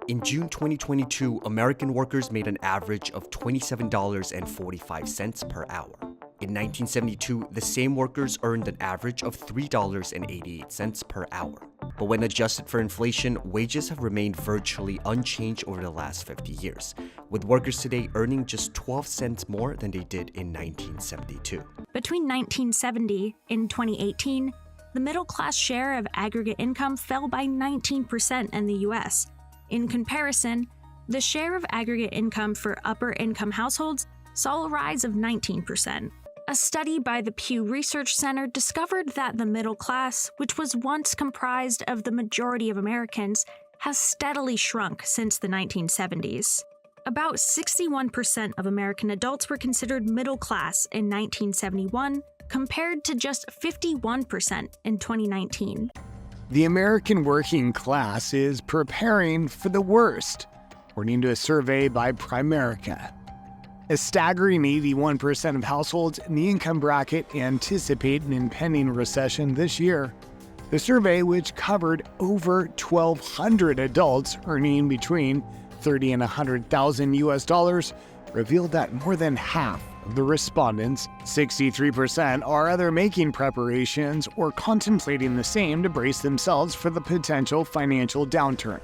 In June 2022, American workers made an average of $27.45 per hour. In 1972, the same workers earned an average of $3.88 per hour. But when adjusted for inflation, wages have remained virtually unchanged over the last 50 years, with workers today earning just 12 cents more than they did in 1972. Between 1970 and 2018, the middle class share of aggregate income fell by 19% in the US. In comparison, the share of aggregate income for upper income households saw a rise of 19%. A study by the Pew Research Center discovered that the middle class, which was once comprised of the majority of Americans, has steadily shrunk since the 1970s. About 61% of American adults were considered middle class in 1971, compared to just 51% in 2019. The American working class is preparing for the worst, according to a survey by Primerica. A staggering 81% of households in the income bracket anticipate an impending recession this year. The survey, which covered over 1,200 adults earning between $30,000 and $100,000 revealed that more than half of the respondents, 63%, are either making preparations or contemplating the same to brace themselves for the potential financial downturn.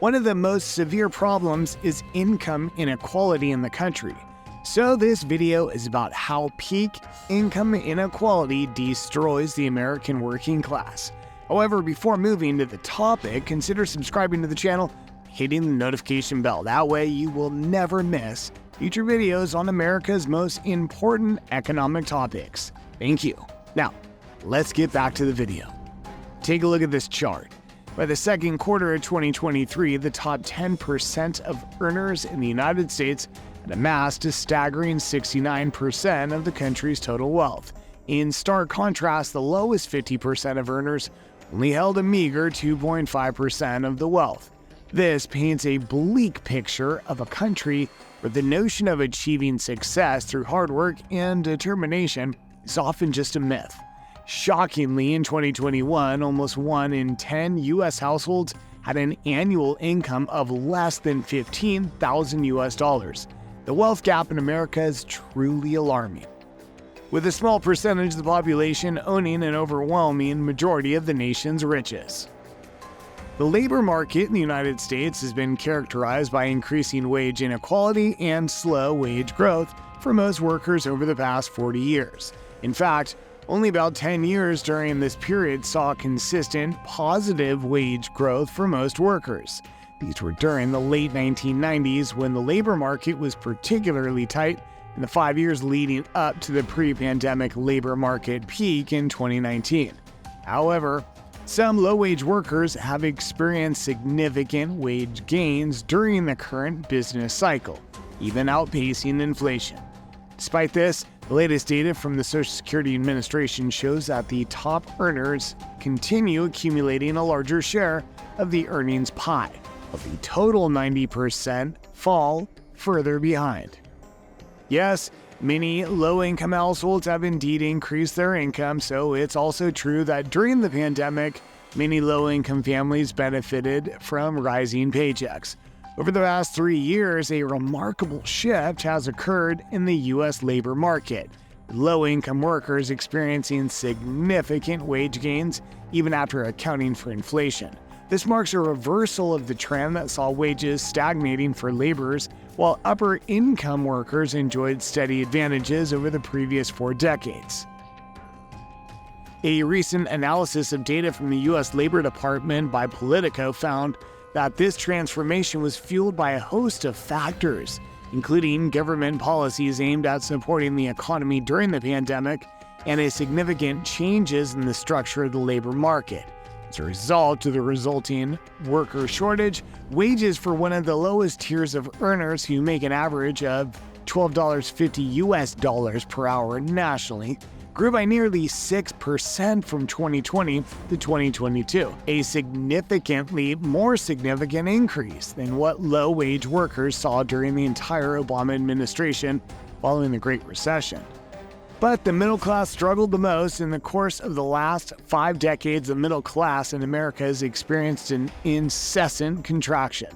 One of the most severe problems is income inequality in the country. So this video is about how peak income inequality destroys the American working class. However, before moving to the topic, consider subscribing to the channel, hitting the notification bell. That way you will never miss future videos on America's most important economic topics. Thank you. Now, let's get back to the video. Take a look at this chart. By the second quarter of 2023, the top 10% of earners in the United States had amassed a staggering 69% of the country's total wealth. In stark contrast, the lowest 50% of earners only held a meager 2.5% of the wealth. This paints a bleak picture of a country where the notion of achieving success through hard work and determination is often just a myth. Shockingly, in 2021, almost 1 in 10 U.S. households had an annual income of less than $15,000. The wealth gap in America is truly alarming, with a small percentage of the population owning an overwhelming majority of the nation's riches. The labor market in the United States has been characterized by increasing wage inequality and slow wage growth for most workers over the past 40 years. In fact, only about 10 years during this period saw consistent, positive wage growth for most workers. These were during the late 1990s when the labor market was particularly tight, and the 5 years leading up to the pre-pandemic labor market peak in 2019. However, some low-wage workers have experienced significant wage gains during the current business cycle, even outpacing inflation. Despite this, the latest data from the Social Security Administration shows that the top earners continue accumulating a larger share of the earnings pie, while the total 90% fall further behind. Yes, many low-income households have indeed increased their income, so it's also true that during the pandemic, many low-income families benefited from rising paychecks. Over the past 3 years, a remarkable shift has occurred in the U.S. labor market, with low-income workers experiencing significant wage gains even after accounting for inflation. This marks a reversal of the trend that saw wages stagnating for laborers, while upper-income workers enjoyed steady advantages over the previous 4 decades. A recent analysis of data from the U.S. Labor Department by Politico found that this transformation was fueled by a host of factors, including government policies aimed at supporting the economy during the pandemic and a significant changes in the structure of the labor market. As a result of the resulting worker shortage, wages for one of the lowest tiers of earners who make an average of $12.50 per hour nationally grew by nearly 6% from 2020 to 2022, a significantly more significant increase than what low-wage workers saw during the entire Obama administration following the Great Recession. But the middle class struggled the most. In the course of the last 5 decades, the middle class in America has experienced an incessant contraction.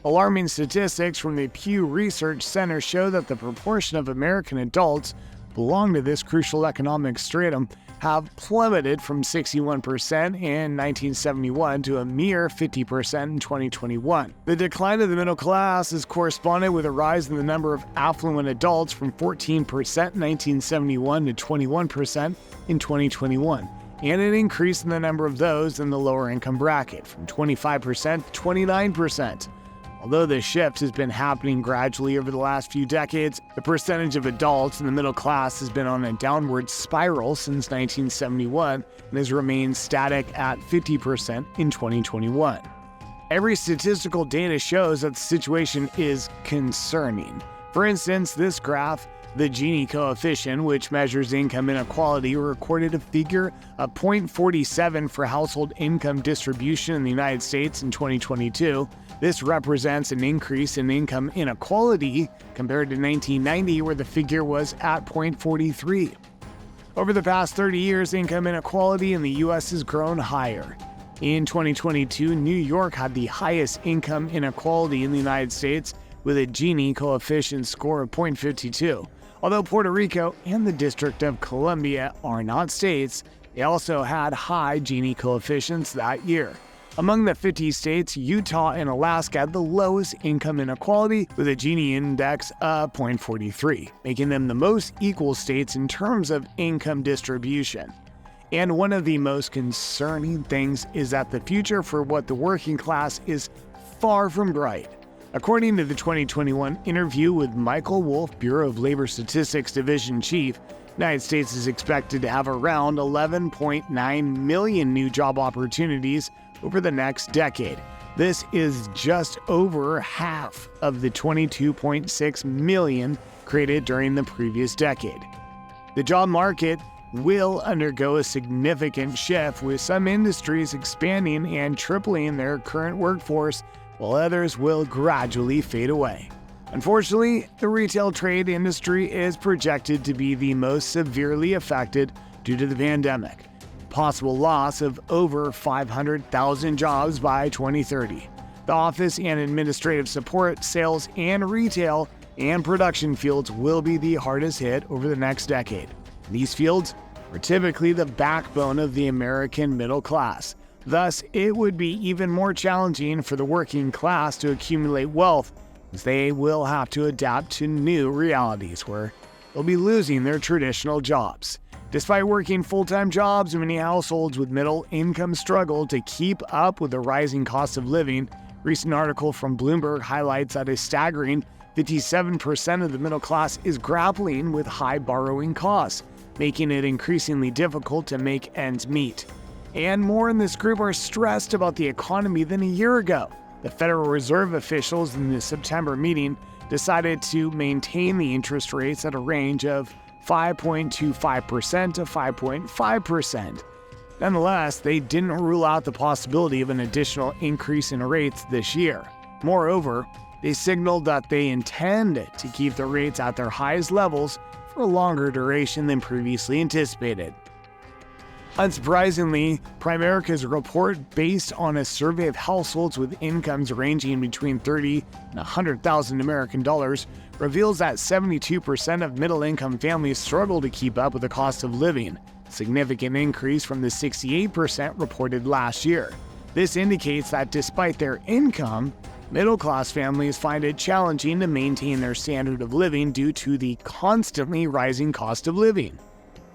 Alarming statistics from the Pew Research Center show that the proportion of American adults belong to this crucial economic stratum have plummeted from 61% in 1971 to a mere 50% in 2021. The decline of the middle class is corresponded with a rise in the number of affluent adults from 14% in 1971 to 21% in 2021, and an increase in the number of those in the lower income bracket from 25% to 29%. Although this shift has been happening gradually over the last few decades, the percentage of adults in the middle class has been on a downward spiral since 1971 and has remained static at 50% in 2021. Every statistical data shows that the situation is concerning. For instance, this graph, the Gini coefficient, which measures income inequality, recorded a figure of 0.47 for household income distribution in the United States in 2022. This represents an increase in income inequality compared to 1990, where the figure was at 0.43. Over the past 30 years, income inequality in the U.S. has grown higher. In 2022, New York had the highest income inequality in the United States, with a Gini coefficient score of 0.52. Although Puerto Rico and the District of Columbia are not states, they also had high Gini coefficients that year. Among the 50 states, Utah and Alaska had the lowest income inequality with a Gini index of 0.43, making them the most equal states in terms of income distribution. And one of the most concerning things is that the future for what the working class is far from bright. According to the 2021 interview with Michael Wolff, Bureau of Labor Statistics Division Chief, the United States is expected to have around 11.9 million new job opportunities over the next decade. This is just over half of the 22.6 million created during the previous decade. The job market will undergo a significant shift, with some industries expanding and tripling their current workforce, while others will gradually fade away. Unfortunately, the retail trade industry is projected to be the most severely affected due to the pandemic. Possible loss of over 500,000 jobs by 2030. The office and administrative support, sales and retail, and production fields will be the hardest hit over the next decade. These fields are typically the backbone of the American middle class. Thus, it would be even more challenging for the working class to accumulate wealth, as they will have to adapt to new realities where they'll be losing their traditional jobs. Despite working full-time jobs, many households with middle income struggle to keep up with the rising cost of living. A recent article from Bloomberg highlights that a staggering 57% of the middle class is grappling with high borrowing costs, making it increasingly difficult to make ends meet. And more in this group are stressed about the economy than a year ago. The Federal Reserve officials in the September meeting decided to maintain the interest rates at a range of 5.25% to 5.5%. Nonetheless, they didn't rule out the possibility of an additional increase in rates this year. Moreover, they signaled that they intend to keep the rates at their highest levels for a longer duration than previously anticipated. Unsurprisingly, Primerica's report, based on a survey of households with incomes ranging between $30,000 and $100,000 American dollars, reveals that 72% of middle-income families struggle to keep up with the cost of living, a significant increase from the 68% reported last year. This indicates that despite their income, middle-class families find it challenging to maintain their standard of living due to the constantly rising cost of living.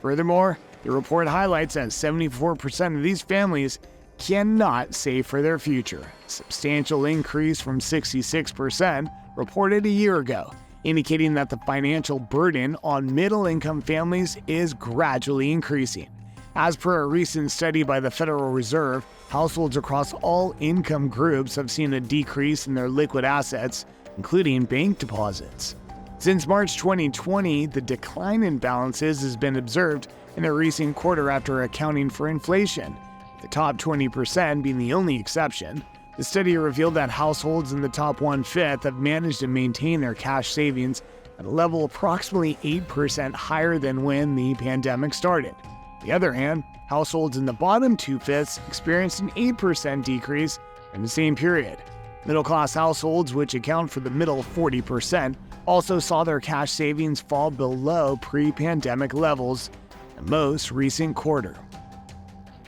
Furthermore, the report highlights that 74% of these families cannot save for their future, a substantial increase from 66% reported a year ago, indicating that the financial burden on middle-income families is gradually increasing. As per a recent study by the Federal Reserve, households across all income groups have seen a decrease in their liquid assets, including bank deposits. Since March 2020, the decline in balances has been observed in a recent quarter after accounting for inflation, the top 20% being the only exception. The study revealed that households in the top 1/5 have managed to maintain their cash savings at a level approximately 8% higher than when the pandemic started. On the other hand, households in the bottom 2/5 experienced an 8% decrease in the same period. Middle-class households, which account for the middle 40%, also saw their cash savings fall below pre-pandemic levels in the most recent quarter.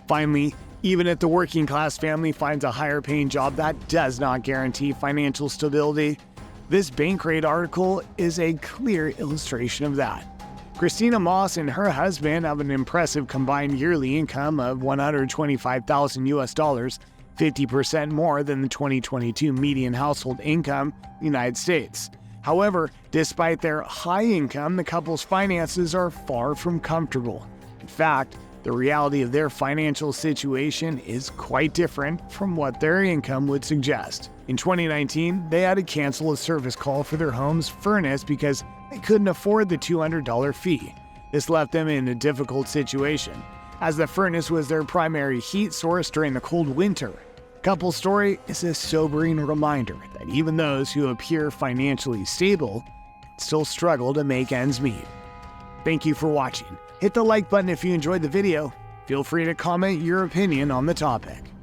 Finally, even if the working-class family finds a higher-paying job, that does not guarantee financial stability. This Bankrate article is a clear illustration of that. Christina Moss and her husband have an impressive combined yearly income of $125,000, 50% more than the 2022 median household income in the United States. However, despite their high income, the couple's finances are far from comfortable. In fact, the reality of their financial situation is quite different from what their income would suggest. In 2019, they had to cancel a service call for their home's furnace because they couldn't afford the $200 fee. This left them in a difficult situation, as the furnace was their primary heat source during the cold winter. The couple's story is a sobering reminder that even those who appear financially stable still struggle to make ends meet. Thank you for watching. Hit the like button if you enjoyed the video. Feel free to comment your opinion on the topic.